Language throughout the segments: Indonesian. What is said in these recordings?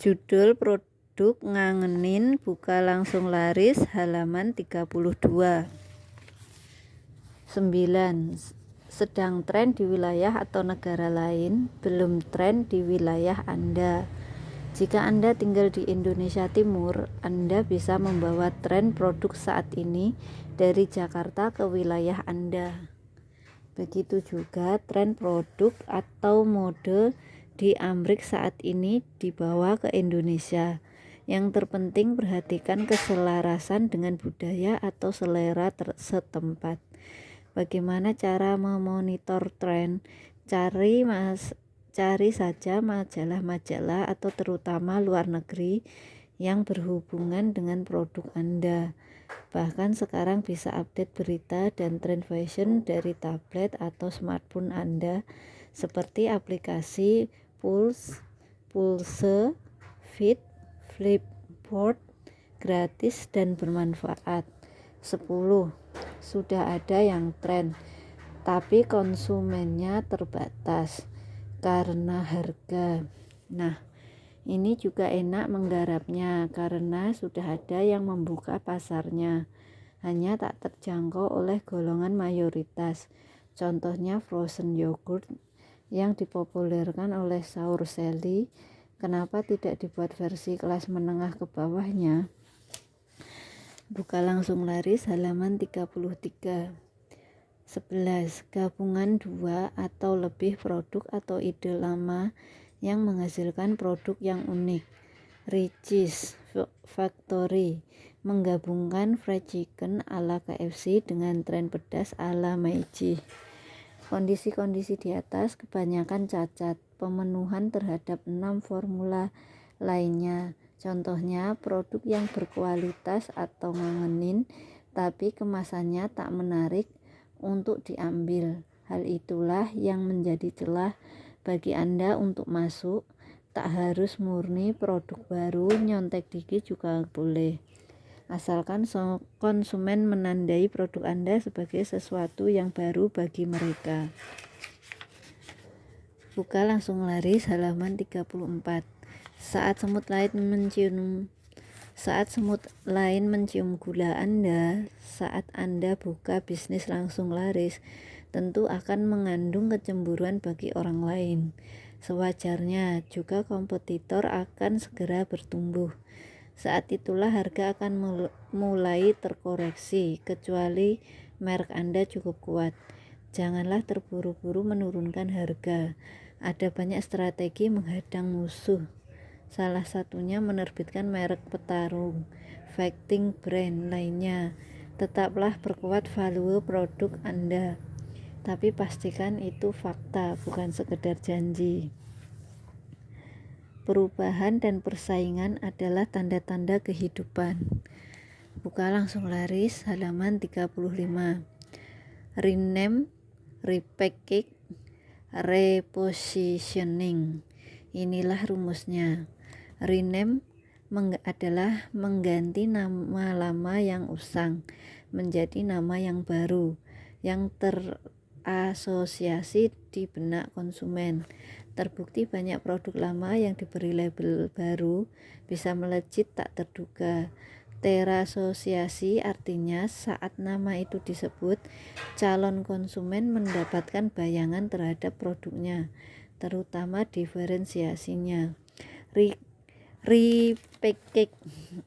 Judul produk ngangenin buka langsung laris halaman 32. 9. Sedang tren di wilayah atau negara lain, belum tren di wilayah Anda. Jika Anda tinggal di Indonesia Timur, Anda bisa membawa tren produk saat ini dari Jakarta ke wilayah Anda. Begitu juga tren produk atau mode di Amrik saat ini dibawa ke Indonesia. Yang terpenting perhatikan keselarasan dengan budaya atau selera setempat. Bagaimana cara memonitor tren? Cari saja majalah-majalah atau terutama luar negeri yang berhubungan dengan produk Anda. Bahkan sekarang bisa update berita dan tren fashion dari tablet atau smartphone Anda seperti aplikasi Pulse, Fit, Flipboard, gratis dan bermanfaat. 10. Sudah ada yang tren, tapi konsumennya terbatas karena harga. Nah, ini juga enak menggarapnya karena sudah ada yang membuka pasarnya, hanya tak terjangkau oleh golongan mayoritas. Contohnya frozen yogurt yang dipopulerkan oleh Saur Sally. Kenapa tidak dibuat versi kelas menengah ke bawahnya? Buka langsung laris halaman 33. 11. Gabungan 2 atau lebih produk atau ide lama yang menghasilkan produk yang unik. Richeese Factory menggabungkan fried chicken ala KFC dengan tren pedas ala Meiji. Kondisi-kondisi di atas kebanyakan cacat pemenuhan terhadap 6 formula lainnya. Contohnya produk yang berkualitas atau ngangenin tapi kemasannya tak menarik untuk diambil. Hal itulah yang menjadi celah bagi Anda untuk masuk. Tak harus murni produk baru, nyontek dikit juga boleh. Asalkan konsumen menandai produk Anda sebagai sesuatu yang baru bagi mereka. Buka langsung laris halaman 34. Saat semut lain mencium gula Anda, saat Anda buka bisnis langsung laris, tentu akan mengandung kecemburuan bagi orang lain. Sewajarnya juga kompetitor akan segera bertumbuh. Saat itulah harga akan mulai terkoreksi, kecuali merek Anda cukup kuat. Janganlah terburu-buru menurunkan harga. Ada banyak strategi menghadang musuh. Salah satunya menerbitkan merek petarung, fighting brand lainnya. Tetaplah perkuat value produk Anda, tapi pastikan itu fakta, bukan sekedar janji. Perubahan dan persaingan adalah tanda-tanda kehidupan. Buka langsung laris halaman 35. Rename, repackage, repositioning. Inilah rumusnya. Rename adalah mengganti nama lama yang usang menjadi nama yang baru, yang terasosiasi di benak konsumen. Terbukti banyak produk lama yang diberi label baru bisa melejit tak terduga. Terasosiasi artinya saat nama itu disebut, calon konsumen mendapatkan bayangan terhadap produknya, terutama diferensiasinya. Repackage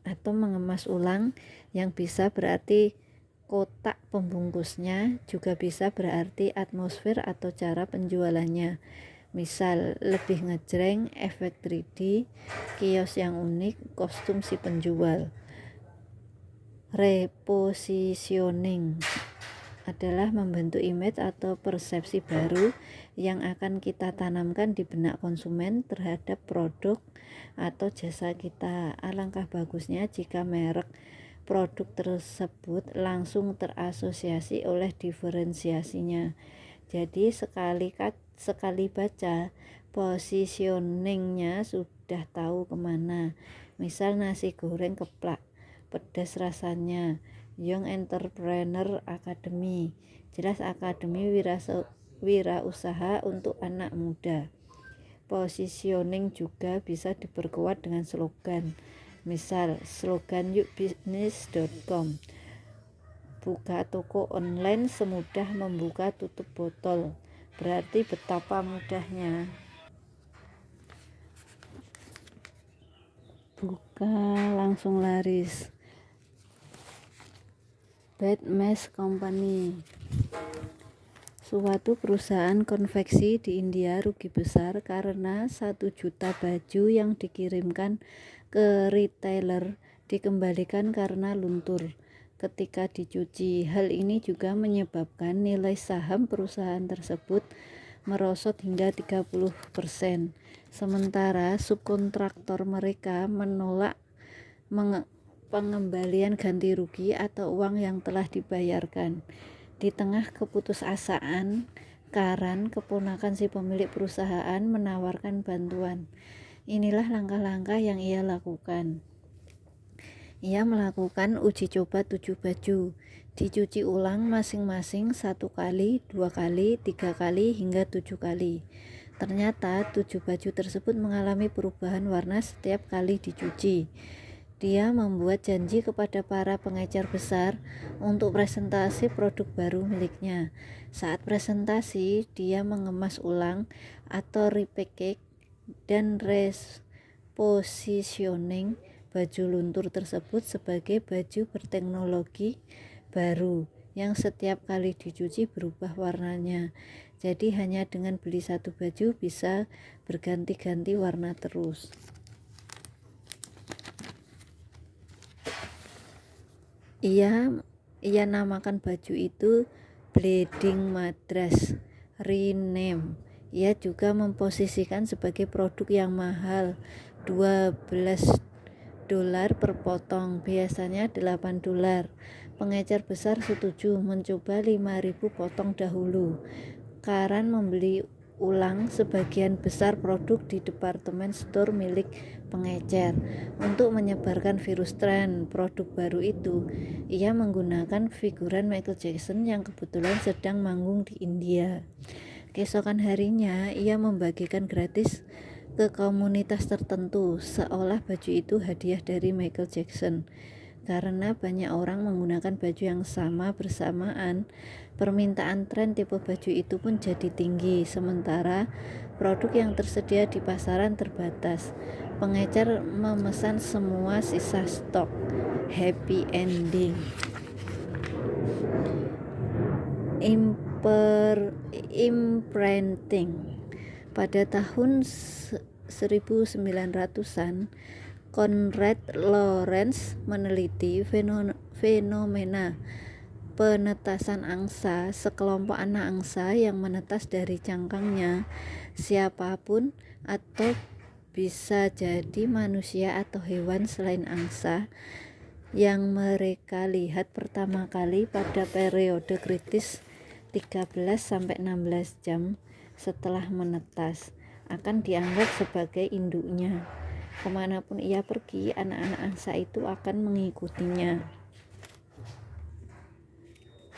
atau mengemas ulang yang bisa berarti kotak pembungkusnya, juga bisa berarti atmosfer atau cara penjualannya. Misal, lebih ngejreng, efek 3D, kios yang unik, kostum si penjual. Repositioning adalah membentuk image atau persepsi baru yang akan kita tanamkan di benak konsumen terhadap produk atau jasa kita. Alangkah bagusnya jika merek produk tersebut langsung terasosiasi oleh diferensiasinya. Jadi sekali baca positioningnya sudah tahu kemana. Misal nasi goreng keplak, pedas rasanya. Young Entrepreneur Academy, jelas akademi wirausaha untuk anak muda. Positioning juga bisa diperkuat dengan slogan. Misal, slogan yukbisnis.com. Buka toko online semudah membuka tutup botol. Berarti betapa mudahnya. Buka langsung laris. Bad Mess Company. Suatu perusahaan konveksi di India rugi besar karena 1 juta baju yang dikirimkan ke retailer dikembalikan karena luntur ketika dicuci. Hal ini juga menyebabkan nilai saham perusahaan tersebut merosot hingga 30%. Sementara subkontraktor mereka menolak pengembalian ganti rugi atau uang yang telah dibayarkan. Di tengah keputusasaan, Karan, keponakan si pemilik perusahaan, menawarkan bantuan. Inilah langkah-langkah yang ia lakukan. Ia melakukan uji coba 7 baju, dicuci ulang masing-masing 1 kali, 2 kali, 3 kali, hingga 7 kali. Ternyata 7 baju tersebut mengalami perubahan warna setiap kali dicuci. Dia membuat janji kepada para pengecer besar untuk presentasi produk baru miliknya. Saat presentasi, dia mengemas ulang atau repackage dan repositioning baju luntur tersebut sebagai baju berteknologi baru yang setiap kali dicuci berubah warnanya. Jadi hanya dengan beli 1 baju bisa berganti-ganti warna terus. Ia namakan baju itu Bleeding Madras Rename. Ia juga memposisikan sebagai produk yang mahal, $12 per potong, biasanya $8. Pengecer besar setuju mencoba 5.000 potong dahulu. Karan membeli ulang sebagian besar produk di departemen store milik pengecer. Untuk menyebarkan virus tren produk baru itu, ia menggunakan figuran Michael Jackson yang kebetulan sedang manggung di India. Keesokan harinya, ia membagikan gratis ke komunitas tertentu, seolah baju itu hadiah dari Michael Jackson. Karena banyak orang menggunakan baju yang sama bersamaan, permintaan tren tipe baju itu pun jadi tinggi. Sementara produk yang tersedia di pasaran terbatas. Pengecer memesan semua sisa stok. Happy ending. Imprinting. Pada tahun 1900-an, Konrad Lorenz meneliti fenomena penetasan angsa. Sekelompok anak angsa yang menetas dari cangkangnya siapapun, atau bisa jadi manusia atau hewan selain angsa, yang mereka lihat pertama kali pada periode kritis 13-16 jam setelah menetas, akan dianggap sebagai induknya. Kemanapun ia pergi, anak-anak angsa itu akan mengikutinya.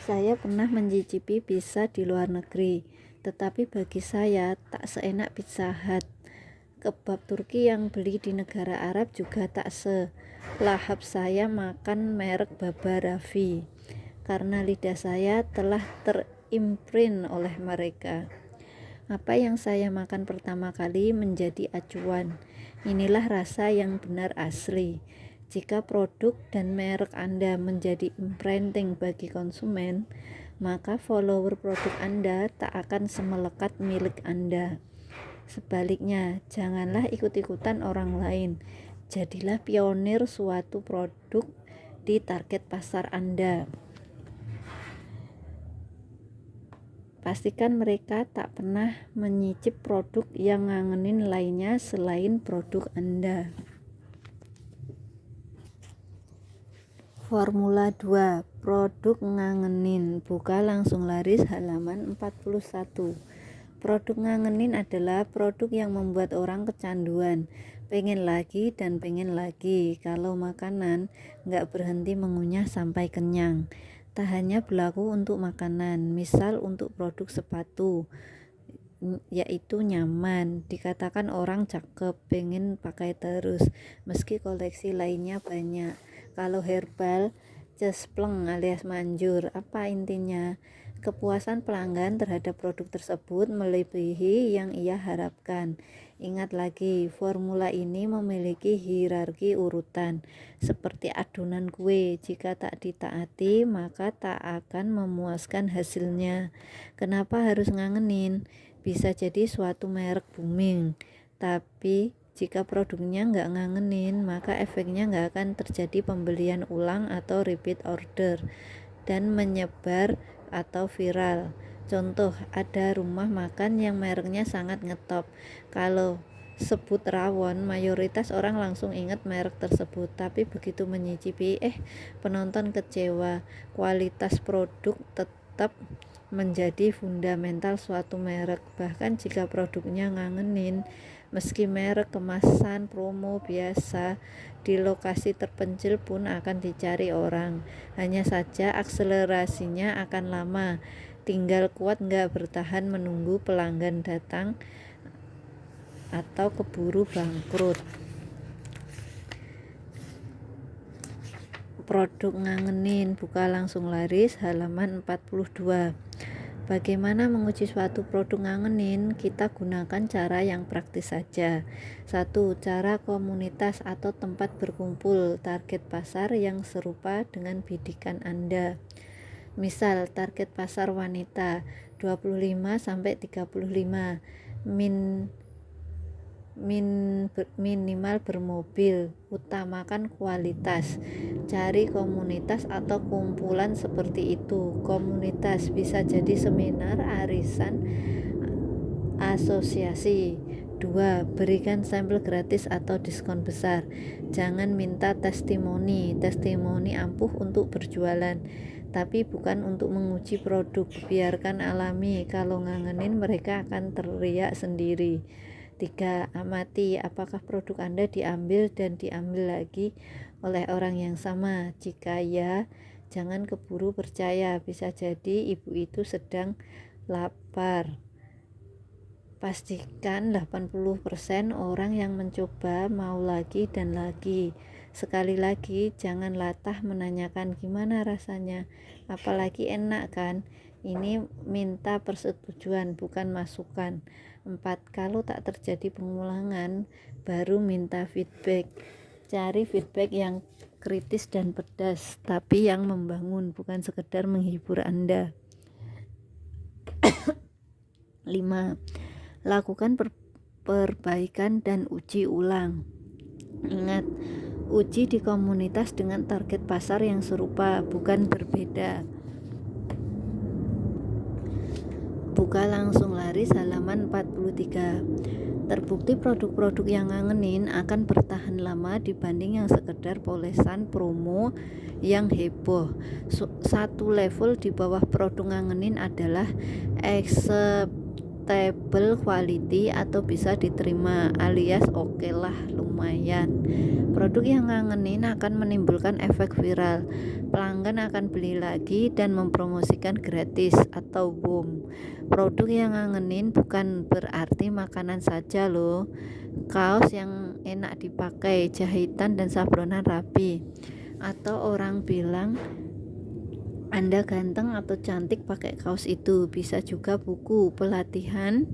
Saya pernah mencicipi pizza di luar negeri, tetapi bagi saya tak seenak Pizza Hut. Kebab Turki yang beli di negara Arab juga tak selahap saya makan merek Baba Raffi, karena lidah saya telah terimprint oleh mereka. Apa yang saya makan pertama kali menjadi acuan. Inilah rasa yang benar asli. Jika produk dan merek Anda menjadi imprinting bagi konsumen, maka follower produk Anda tak akan semelekat milik Anda. Sebaliknya, janganlah ikut-ikutan orang lain. Jadilah pionir suatu produk di target pasar Anda. Pastikan mereka tak pernah menyicip produk yang ngangenin lainnya selain produk Anda. Formula 2. Produk ngangenin. Buka langsung laris halaman 41. Produk ngangenin adalah produk yang membuat orang kecanduan, pengen lagi dan pengen lagi. Kalau makanan, nggak berhenti mengunyah sampai kenyang. Tak hanya berlaku untuk makanan, misal untuk produk sepatu. yaitu nyaman. Dikatakan orang cakep, pengen pakai terus, meski koleksi lainnya banyak. Kalau herbal, cespleng alias manjur. Apa intinya? Kepuasan pelanggan terhadap produk tersebut melebihi yang ia harapkan. Ingat lagi, formula ini memiliki hierarki urutan, seperti adonan kue. Jika tak ditaati, maka tak akan memuaskan hasilnya. Kenapa harus ngangenin? Bisa jadi suatu merek booming, tapi jika produknya nggak ngangenin, maka efeknya nggak akan terjadi pembelian ulang atau repeat order dan menyebar atau viral. Contoh, ada rumah makan yang mereknya sangat ngetop. Kalau sebut rawon, mayoritas orang langsung ingat merek tersebut, tapi begitu menyicipi, penonton kecewa. Kualitas produk tetap menjadi fundamental suatu merek, bahkan jika produknya ngangenin. Meski merek kemasan promo biasa di lokasi terpencil pun akan dicari orang. Hanya saja akselerasinya akan lama. Tinggal kuat nggak bertahan menunggu pelanggan datang atau keburu bangkrut. Produk ngangenin buka langsung laris, halaman 42. Bagaimana menguji suatu produk ngangenin? Kita gunakan cara yang praktis saja. 1. Cara komunitas atau tempat berkumpul target pasar yang serupa dengan bidikan Anda. Misal target pasar wanita 25-35, minimal bermobil, utamakan kualitas. Cari komunitas atau kumpulan seperti itu. Komunitas bisa jadi seminar, arisan, asosiasi. 2. Berikan sampel gratis atau diskon besar. Jangan minta testimoni ampuh untuk berjualan, tapi bukan untuk menguji produk. Biarkan alami, kalau ngangenin mereka akan teriak sendiri. 3. Amati apakah produk Anda diambil dan diambil lagi oleh orang yang sama. Jika ya, jangan keburu percaya, bisa jadi ibu itu sedang lapar. Pastikan 80% orang yang mencoba mau lagi dan lagi. Sekali lagi, jangan latah menanyakan gimana rasanya, apalagi enak kan. Ini minta persetujuan, bukan masukan. 4. Kalau tak terjadi pengulangan, baru minta feedback. Cari feedback yang kritis dan pedas, tapi yang membangun, bukan sekedar menghibur Anda. 5. Lakukan perbaikan dan uji ulang. Ingat, uji di komunitas dengan target pasar yang serupa, bukan berbeda. Buka langsung laris, halaman 43. Terbukti produk-produk yang ngangenin akan bertahan lama dibanding yang sekedar polesan promo yang heboh. Satu level di bawah produk ngangenin adalah acceptable quality atau bisa diterima, alias oke lah, lumayan. Produk yang ngangenin akan menimbulkan efek viral. Pelanggan akan beli lagi dan mempromosikan gratis atau boom. Produk yang ngangenin bukan berarti makanan saja loh. Kaos yang enak dipakai, jahitan dan sablonan rapi. Atau orang bilang Anda ganteng atau cantik pakai kaos itu. Bisa juga buku pelatihan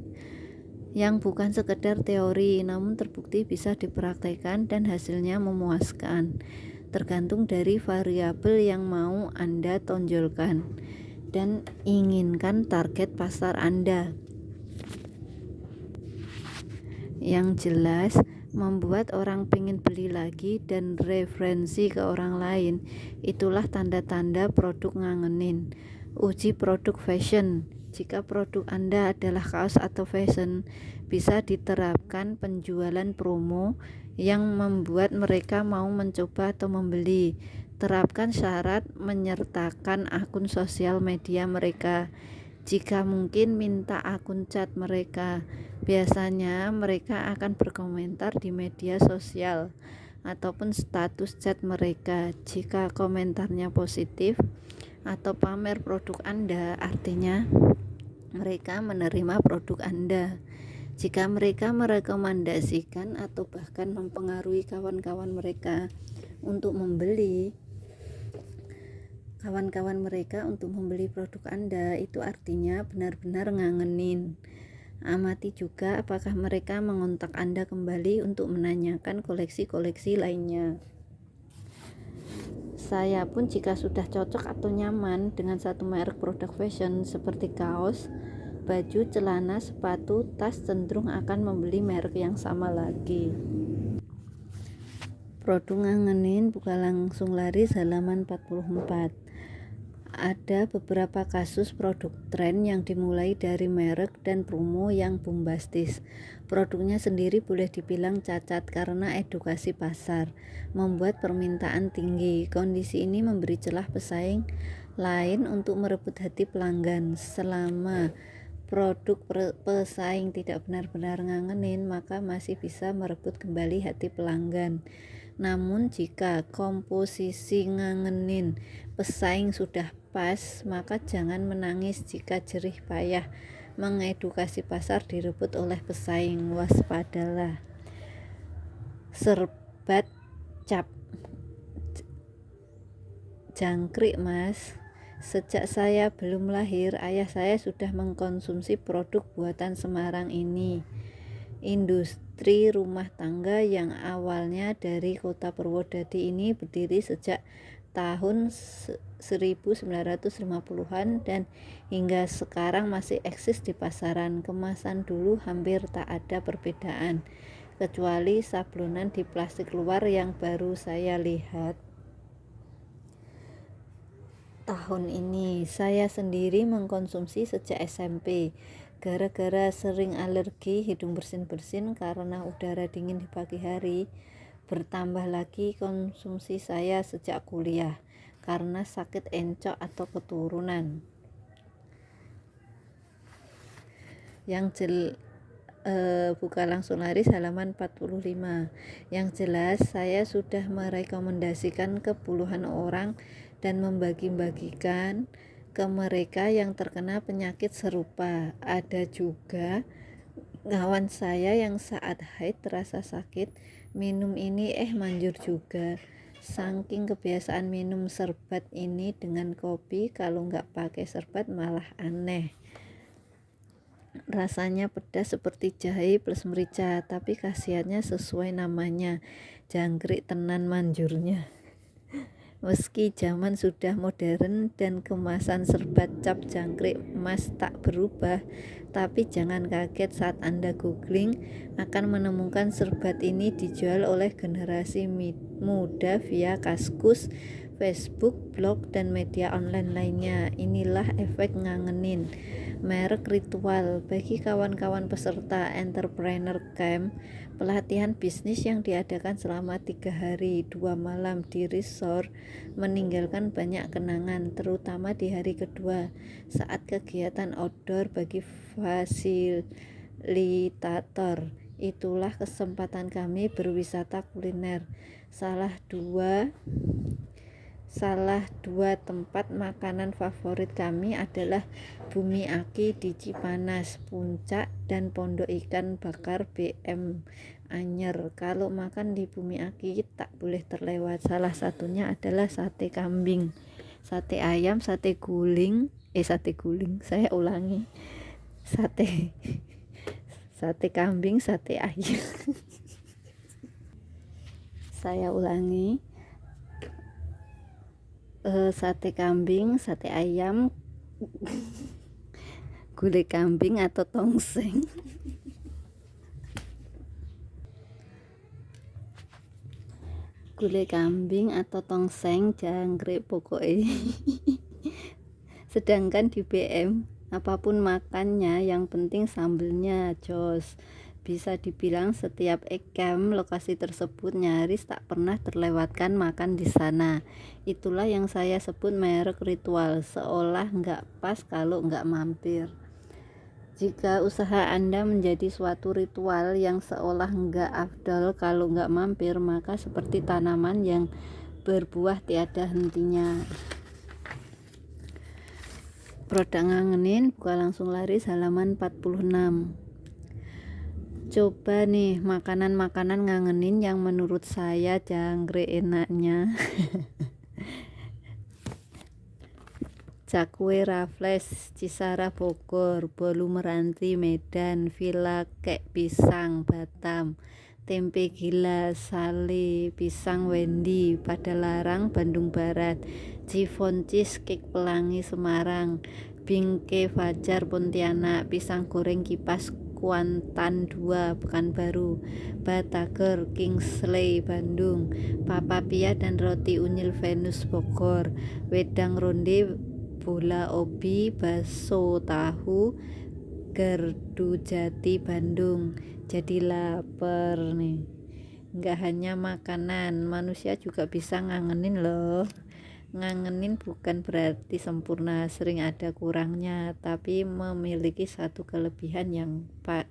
yang bukan sekedar teori, namun terbukti bisa dipraktekkan dan hasilnya memuaskan. Tergantung dari variabel yang mau Anda tonjolkan dan inginkan target pasar Anda. Yang jelas, membuat orang pengen beli lagi dan referensi ke orang lain, itulah tanda-tanda produk ngangenin. Uji produk fashion. Jika produk Anda adalah kaos atau fashion, bisa diterapkan penjualan promo yang membuat mereka mau mencoba atau membeli. Terapkan syarat menyertakan akun sosial media mereka. Jika mungkin, minta akun chat mereka. Biasanya mereka akan berkomentar di media sosial ataupun status chat mereka. Jika komentarnya positif atau pamer produk Anda, artinya mereka menerima produk Anda. Jika mereka merekomendasikan atau bahkan mempengaruhi kawan-kawan mereka untuk membeli produk Anda, itu artinya benar-benar ngangenin. Amati juga apakah mereka mengontak Anda kembali untuk menanyakan koleksi-koleksi lainnya. Saya pun jika sudah cocok atau nyaman dengan satu merek produk fashion seperti kaos, baju, celana, sepatu, tas, cenderung akan membeli merek yang sama lagi. Produk ngangenin buka langsung laris halaman 44. Ada beberapa kasus produk tren yang dimulai dari merek dan promo yang bombastis. Produknya sendiri boleh dibilang cacat karena edukasi pasar membuat permintaan tinggi. Kondisi ini memberi celah pesaing lain untuk merebut hati pelanggan. Selama produk pesaing tidak benar-benar ngangenin, maka masih bisa merebut kembali hati pelanggan. Namun jika komposisi ngangenin pesaing sudah pas, maka jangan menangis jika jerih payah mengedukasi pasar direbut oleh pesaing. Waspadalah. Serbat cap jangkrik, Mas. Sejak saya belum lahir, ayah saya sudah mengkonsumsi produk buatan Semarang ini. Industri rumah tangga yang awalnya dari kota Purwodadi ini berdiri sejak tahun 1950-an dan hingga sekarang masih eksis di pasaran. Kemasan dulu hampir tak ada perbedaan, kecuali sablonan di plastik luar yang baru saya lihat tahun ini. Saya sendiri mengkonsumsi sejak SMP. Gara-gara sering alergi hidung bersin-bersin karena udara dingin di pagi hari, bertambah lagi konsumsi saya sejak kuliah karena sakit encok atau keturunan. Buka langsung laris halaman 45. Yang jelas saya sudah merekomendasikan ke puluhan orang dan membagi-bagikan ke mereka yang terkena penyakit serupa. Ada juga kawan saya yang saat haid terasa sakit, minum ini manjur juga. Saking kebiasaan minum serbat ini dengan kopi, kalau nggak pakai serbat malah aneh. Rasanya pedas seperti jahe plus merica, tapi khasiatnya sesuai namanya, jangkrik tenan manjurnya. Meski zaman sudah modern dan kemasan serbat cap jangkrik emas tak berubah, tapi jangan kaget saat Anda googling akan menemukan serbat ini dijual oleh generasi muda via Kaskus, Facebook, blog, dan media online lainnya. Inilah efek ngangenin. Merek Ritual bagi kawan-kawan peserta Entrepreneur Camp, pelatihan bisnis yang diadakan selama 3 hari 2 malam di resort, meninggalkan banyak kenangan, terutama di hari kedua saat kegiatan outdoor bagi fasilitator. Itulah kesempatan kami berwisata kuliner. Salah dua tempat makanan favorit kami adalah Bumi Aki di Cipanas, Puncak, dan Pondok Ikan Bakar BM Anyer. Kalau makan di Bumi Aki tak boleh terlewat. Salah satunya adalah sate kambing, sate ayam, sate guling. Saya ulangi. Sate kambing, sate ayam. Saya ulangi. Sate kambing, sate ayam, gulai kambing atau tongseng. Gulai kambing atau tongseng, jangkrik pokoknya. Sedangkan di BM, apapun makannya yang penting sambelnya jos. Bisa dibilang setiap camp lokasi tersebut nyaris tak pernah terlewatkan makan di sana. Itulah yang saya sebut merek Ritual, seolah nggak pas kalau nggak mampir. Jika usaha Anda menjadi suatu ritual yang seolah nggak afdol kalau nggak mampir, maka seperti tanaman yang berbuah tiada hentinya. Produk ngangenin buka langsung laris halaman 46. Coba nih makanan-makanan ngangenin yang menurut saya jangkrik enaknya. Cakwe Raffles Cisara Bogor, Bolu Meranti Medan, Villa Kek Pisang Batam, Tempe Gila Sale Pisang Wendy Padalarang Bandung Barat, Chiffon Cheesecake Pelangi Semarang, Bingke Fajar Pontianak, Pisang Goreng Kipas Kuantan 2 Pekanbaru, Batagor Kingsley Bandung, Papa Pia dan Roti Unyil Venus Bogor, Wedang Ronde Bola Obi Bakso Tahu Gardu Jati Bandung. Jadi lapar nih. Nggak hanya makanan, manusia juga bisa ngangenin loh. Ngangenin bukan berarti sempurna, sering ada kurangnya, tapi memiliki satu kelebihan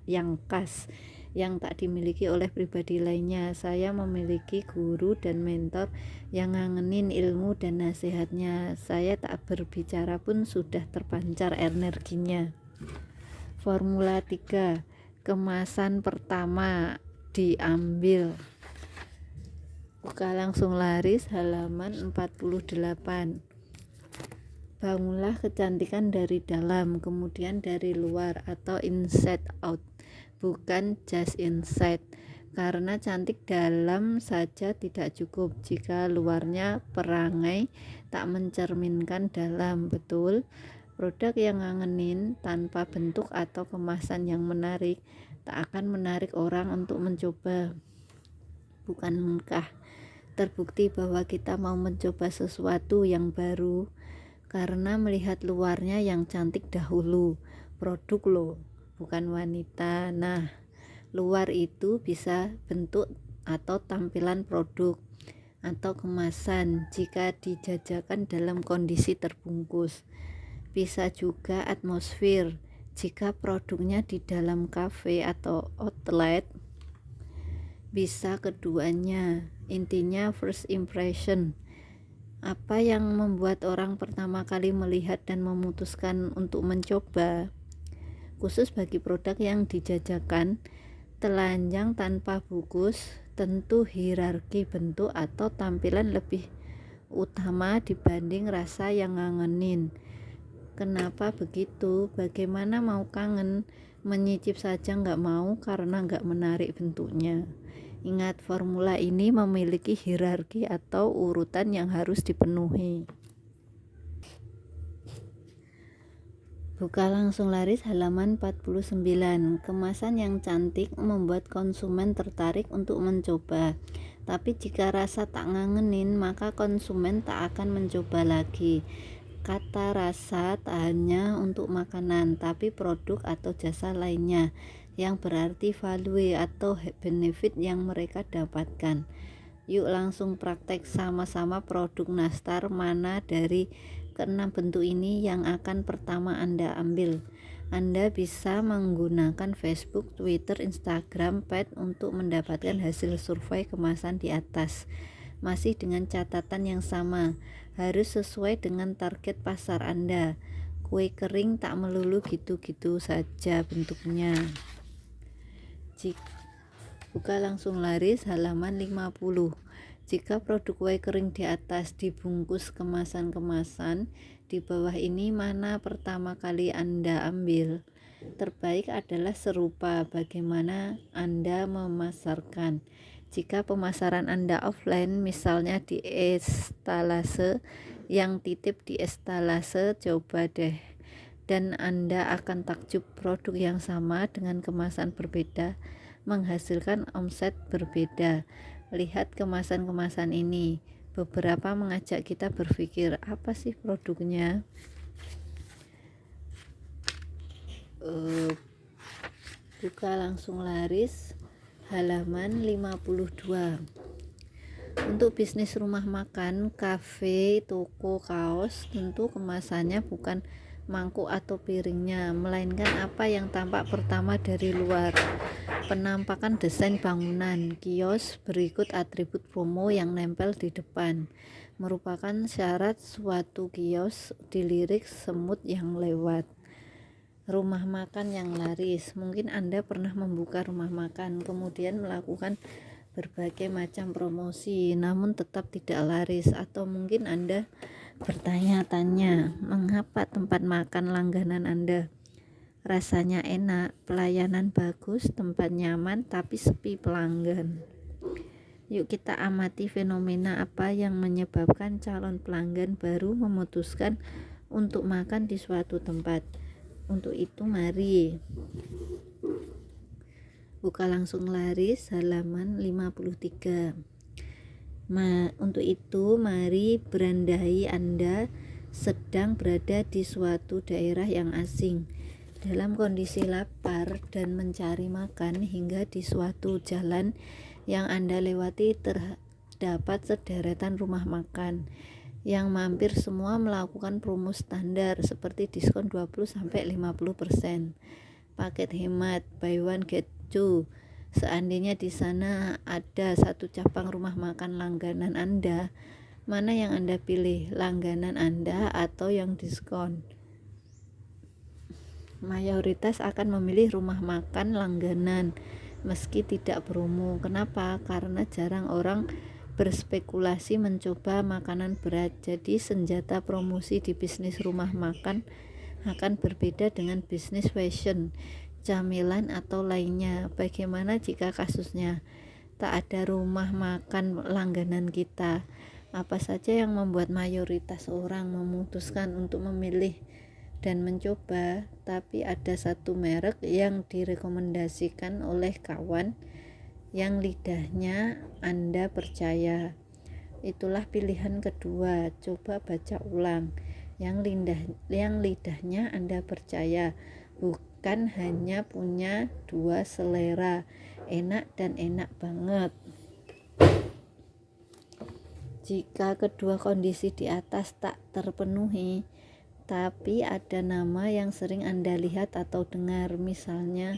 yang khas yang tak dimiliki oleh pribadi lainnya. Saya memiliki guru dan mentor yang ngangenin ilmu dan nasihatnya. Saya tak berbicara pun sudah terpancar energinya. Formula 3. Kemasan pertama diambil. Buka langsung laris halaman 48. Bangunlah kecantikan dari dalam, kemudian dari luar atau inside out, bukan just inside. Karena cantik dalam saja tidak cukup jika luarnya perangai tak mencerminkan dalam. Betul, produk yang ngangenin tanpa bentuk atau kemasan yang menarik tak akan menarik orang untuk mencoba. Bukankah terbukti bahwa kita mau mencoba sesuatu yang baru karena melihat luarnya yang cantik dahulu? Produk loh, bukan wanita. Nah, luar itu bisa bentuk atau tampilan produk atau kemasan jika dijajakan dalam kondisi terbungkus. Bisa juga atmosfer jika produknya di dalam kafe atau outlet. Bisa keduanya. Intinya first impression. Apa yang membuat orang pertama kali melihat dan memutuskan untuk mencoba? Khusus bagi produk yang dijajakan telanjang tanpa bungkus, tentu hierarki bentuk atau tampilan lebih utama dibanding rasa yang ngangenin. Kenapa begitu? Bagaimana mau kangen? Menyicip saja nggak mau karena nggak menarik bentuknya. Ingat, formula ini memiliki hierarki atau urutan yang harus dipenuhi. Buka langsung laris halaman 49. Kemasan yang cantik membuat konsumen tertarik untuk mencoba. Tapi jika rasa tak ngangenin, maka konsumen tak akan mencoba lagi. Kata rasa tak hanya untuk makanan, tapi produk atau jasa lainnya, yang berarti value atau benefit yang mereka dapatkan. Yuk langsung praktek sama-sama produk nastar mana dari keenam bentuk ini yang akan pertama Anda ambil. Anda bisa menggunakan Facebook, Twitter, Instagram, Pad untuk mendapatkan hasil survei kemasan di atas. Masih dengan catatan yang sama, harus sesuai dengan target pasar Anda. Kue kering tak melulu gitu-gitu saja bentuknya. Buka langsung laris halaman 50. Jika produk kue kering di atas dibungkus kemasan-kemasan, di bawah ini mana pertama kali Anda ambil? Terbaik adalah serupa bagaimana Anda memasarkan. Jika pemasaran Anda offline, misalnya di estalase, yang titip di estalase, coba deh. Dan Anda akan takjub, produk yang sama dengan kemasan berbeda menghasilkan omset berbeda. Lihat kemasan-kemasan ini. Beberapa mengajak kita berpikir, apa sih produknya? Buka langsung laris halaman 52. Untuk bisnis rumah makan, kafe, toko, kaos, tentu kemasannya bukan mangkuk atau piringnya, melainkan apa yang tampak pertama dari luar. Penampakan desain bangunan, kios, berikut atribut promo yang nempel di depan. merupakan syarat suatu kios dilirik semut yang lewat. Rumah makan yang laris. Mungkin Anda pernah membuka rumah makan, kemudian melakukan berbagai macam promosi, namun tetap tidak laris. Atau mungkin Anda bertanya-tanya, mengapa tempat makan langganan Anda rasanya enak, pelayanan bagus, tempat nyaman, tapi sepi pelanggan. Yuk kita amati fenomena apa yang menyebabkan calon pelanggan baru memutuskan untuk makan di suatu tempat. Untuk itu mari buka langsung laris halaman 53. Untuk itu mari berandai Anda sedang berada di suatu daerah yang asing dalam kondisi lapar dan mencari makan, hingga di suatu jalan yang Anda lewati terdapat sederetan rumah makan yang mampir semua melakukan promo standar seperti diskon 20-50%, paket hemat, buy one get two. Seandainya di sana ada satu cabang rumah makan langganan Anda, mana yang Anda pilih, langganan Anda atau yang diskon? Mayoritas akan memilih rumah makan langganan meski tidak promo. Kenapa? Karena jarang orang berspekulasi mencoba makanan berat. Jadi senjata promosi di bisnis rumah makan akan berbeda dengan bisnis fashion, camilan atau lainnya. Bagaimana jika kasusnya tak ada rumah makan langganan kita? Apa saja yang membuat mayoritas orang memutuskan untuk memilih dan mencoba? Tapi ada satu merek yang direkomendasikan oleh kawan yang lidahnya Anda percaya. Itulah pilihan kedua. Coba baca ulang. Yang lidahnya Anda percaya, bukan hanya punya dua selera, enak dan enak banget. Jika kedua kondisi di atas tak terpenuhi, tapi ada nama yang sering Anda lihat atau dengar, misalnya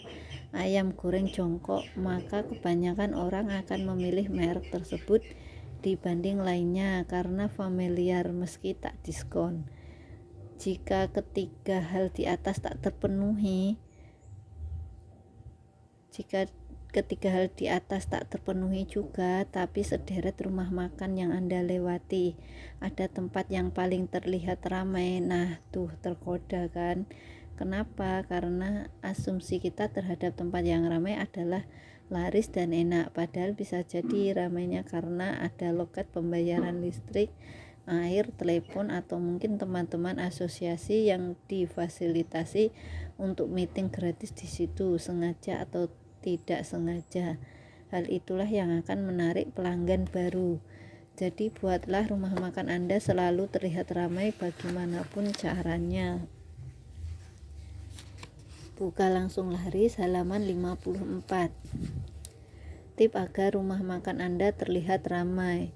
ayam goreng jongkok, maka kebanyakan orang akan memilih merek tersebut dibanding lainnya karena familiar meski tak diskon. Jika ketiga hal di atas tak terpenuhi, juga, tapi sederet rumah makan yang Anda lewati ada tempat yang paling terlihat ramai, nah tuh tergoda kan? Kenapa? Karena asumsi kita terhadap tempat yang ramai adalah laris dan enak, padahal bisa jadi ramainya karena ada loket pembayaran listrik, air, telepon, atau mungkin teman-teman asosiasi yang difasilitasi untuk meeting gratis di situ, sengaja atau tidak sengaja. Hal itulah yang akan menarik pelanggan baru. Jadi buatlah rumah makan Anda selalu terlihat ramai bagaimanapun caranya. Buka langsung laris halaman 54. Tip agar rumah makan Anda terlihat ramai.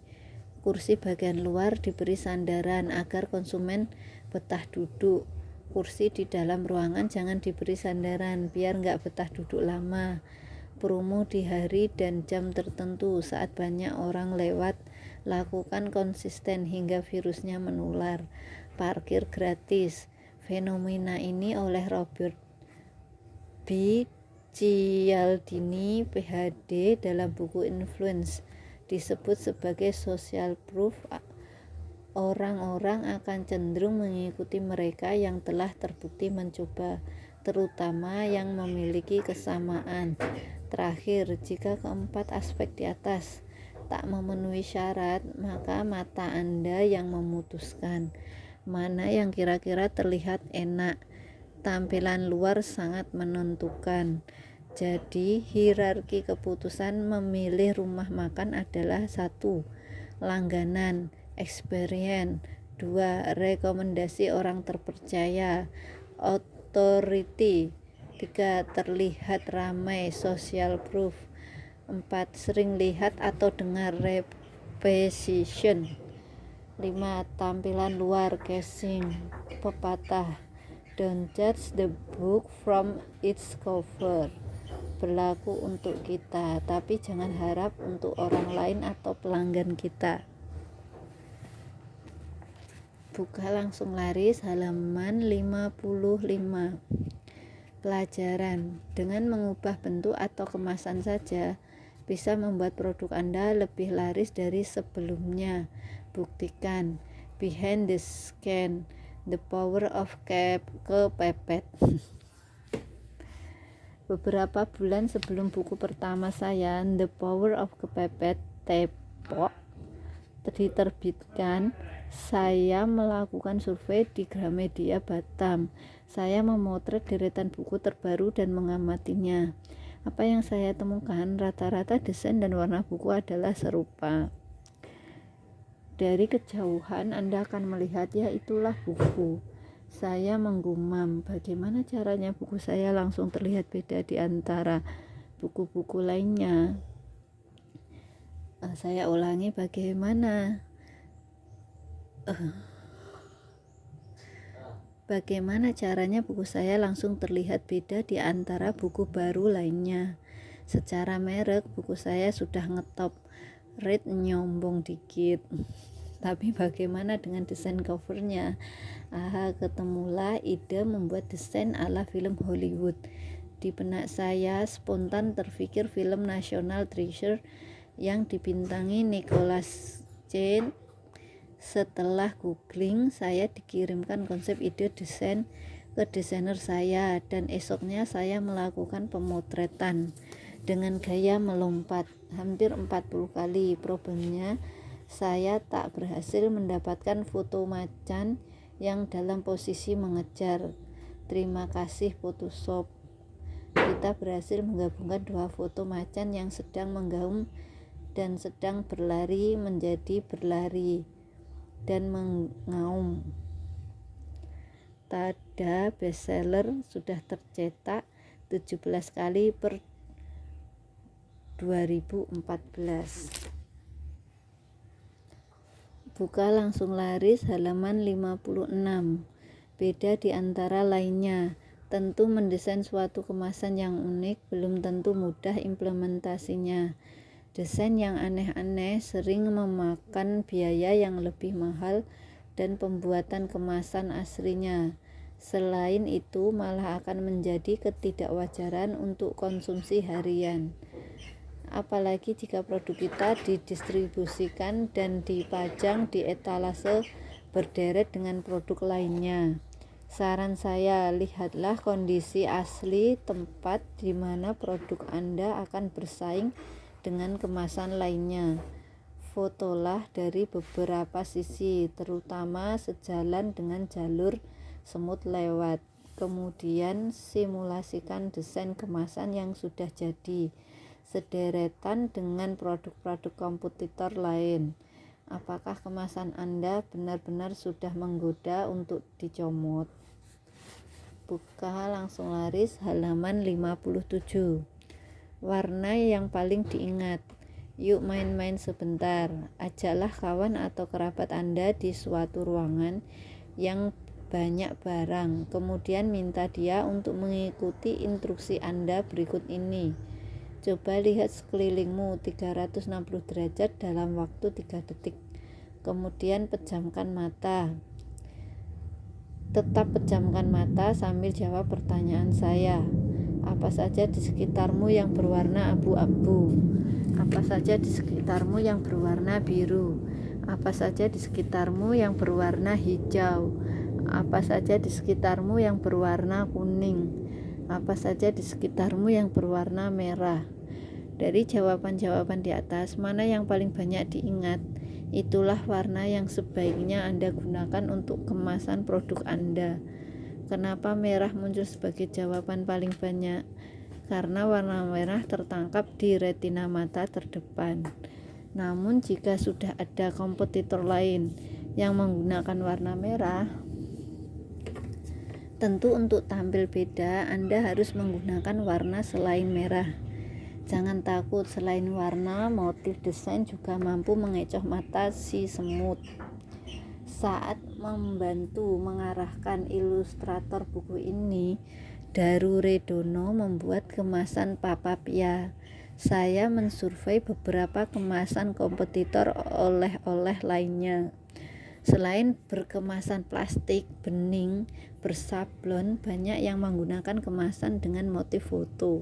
Kursi bagian luar diberi sandaran agar konsumen betah duduk. Kursi di dalam ruangan jangan diberi sandaran biar nggak betah duduk lama. Promo di hari dan jam tertentu saat banyak orang lewat, lakukan konsisten hingga virusnya menular. Parkir gratis. Fenomena ini oleh Robert B. Cialdini PhD dalam buku Influence disebut sebagai social proof. Orang-orang akan cenderung mengikuti mereka yang telah terbukti mencoba, terutama yang memiliki kesamaan. Terakhir, jika keempat aspek di atas tak memenuhi syarat, maka mata Anda yang memutuskan mana yang kira-kira terlihat enak. Tampilan luar sangat menentukan. Jadi hierarki keputusan memilih rumah makan adalah 1. Langganan, experience. 2. Rekomendasi orang terpercaya, authority. 3. Terlihat ramai, social proof. 4. Sering lihat atau dengar, repetition. 5. Tampilan luar, casing. Pepatah, don't judge the book from its cover. Berlaku untuk kita, tapi jangan harap untuk orang lain atau pelanggan kita. Buka langsung laris halaman 55. Pelajaran. Dengan mengubah bentuk atau kemasan saja bisa membuat produk Anda lebih laris dari sebelumnya. Buktikan. Behind the scan, the power of kepepet. Beberapa bulan sebelum buku pertama saya, The Power of Kepepet Tepok, diterbitkan, saya melakukan survei di Gramedia Batam. Saya memotret deretan buku terbaru dan mengamatinya. Apa yang saya temukan, rata-rata desain dan warna buku adalah serupa. Dari kejauhan Anda akan melihat, ya itulah buku. Saya menggumam, bagaimana caranya buku saya langsung terlihat beda di antara buku-buku lainnya. Saya ulangi, bagaimana caranya buku saya langsung terlihat beda di antara buku baru lainnya. Secara merek, buku saya sudah ngetop, rate nyombong dikit. Tapi bagaimana dengan desain covernya? Ketemulah ide membuat desain ala film Hollywood. Di benak saya spontan terfikir film National Treasure yang dibintangi Nicolas Cage. Setelah googling, saya dikirimkan konsep ide desain ke desainer saya, dan esoknya saya melakukan pemotretan dengan gaya melompat hampir 40 kali. Problemnya, saya tak berhasil mendapatkan foto macan yang dalam posisi mengejar. Terima kasih Photoshop. Kita berhasil menggabungkan dua foto macan yang sedang menggaum dan sedang berlari menjadi berlari dan mengaum. Tada, bestseller sudah tercetak 17 kali per 2014. Buka langsung laris halaman 56. Beda di antara lainnya. Tentu mendesain suatu kemasan yang unik belum tentu mudah implementasinya. Desain yang aneh-aneh sering memakan biaya yang lebih mahal dan pembuatan kemasan aslinya. Selain itu, malah akan menjadi ketidakwajaran untuk konsumsi harian. Apalagi jika produk kita didistribusikan dan dipajang di etalase berderet dengan produk lainnya. Saran saya, lihatlah kondisi asli tempat di mana produk Anda akan bersaing dengan kemasan lainnya. Fotolah dari beberapa sisi, terutama sejalan dengan jalur semut lewat. Kemudian simulasikan desain kemasan yang sudah jadi, sederetan dengan produk-produk kompetitor lain. Apakah kemasan Anda benar-benar sudah menggoda untuk dicomot? Buka langsung laris halaman 57. Warna yang paling diingat. Yuk main-main sebentar. Ajaklah kawan atau kerabat Anda di suatu ruangan yang banyak barang. Kemudian minta dia untuk mengikuti instruksi Anda berikut ini. Coba lihat sekelilingmu 360 derajat dalam waktu 3 detik. Kemudian pejamkan mata. Tetap pejamkan mata sambil jawab pertanyaan saya. Apa saja di sekitarmu yang berwarna abu-abu? Apa saja di sekitarmu yang berwarna biru? Apa saja di sekitarmu yang berwarna hijau? Apa saja di sekitarmu yang berwarna kuning? Apa saja di sekitarmu yang berwarna merah? Dari jawaban-jawaban di atas, mana yang paling banyak diingat? Itulah warna yang sebaiknya Anda gunakan untuk kemasan produk Anda. Kenapa merah muncul sebagai jawaban paling banyak? Karena warna merah tertangkap di retina mata terdepan. Namun jika sudah ada kompetitor lain yang menggunakan warna merah, tentu untuk tampil beda Anda harus menggunakan warna selain merah. Jangan takut, selain warna, motif desain juga mampu mengecoh mata si semut. Saat membantu mengarahkan ilustrator buku ini, Daru Redono membuat kemasan Papapia. Saya mensurvei beberapa kemasan kompetitor oleh-oleh lainnya. Selain berkemasan plastik bening bersablon, banyak yang menggunakan kemasan dengan motif foto.